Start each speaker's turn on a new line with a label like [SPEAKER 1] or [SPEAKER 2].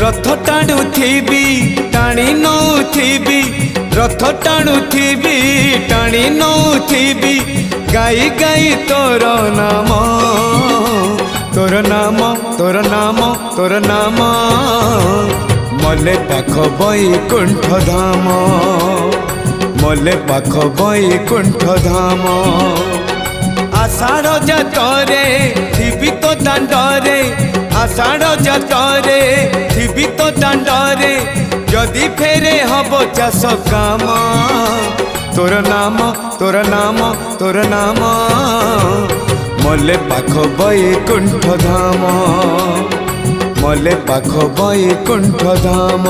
[SPEAKER 1] रथ टाणुथिबी टाणी नौथिबी रथ टाणुथिबी टाणी नौथिबी गाई गाई तोर नाम तोर नाम तोर नाम तोर नाम मले पाख बैकुंठ धाम मले पाख बैकुंठ धाम आषाढ़ जातरे थिबी तो दांडरे आषाढ़ जातरे थिबी तो दांडरे जदि फेरे हब चाष काम तोर नाम तोर नाम तोर नाम मले पाख बैकुंठ धाम मले पाख बैकुंठ धाम।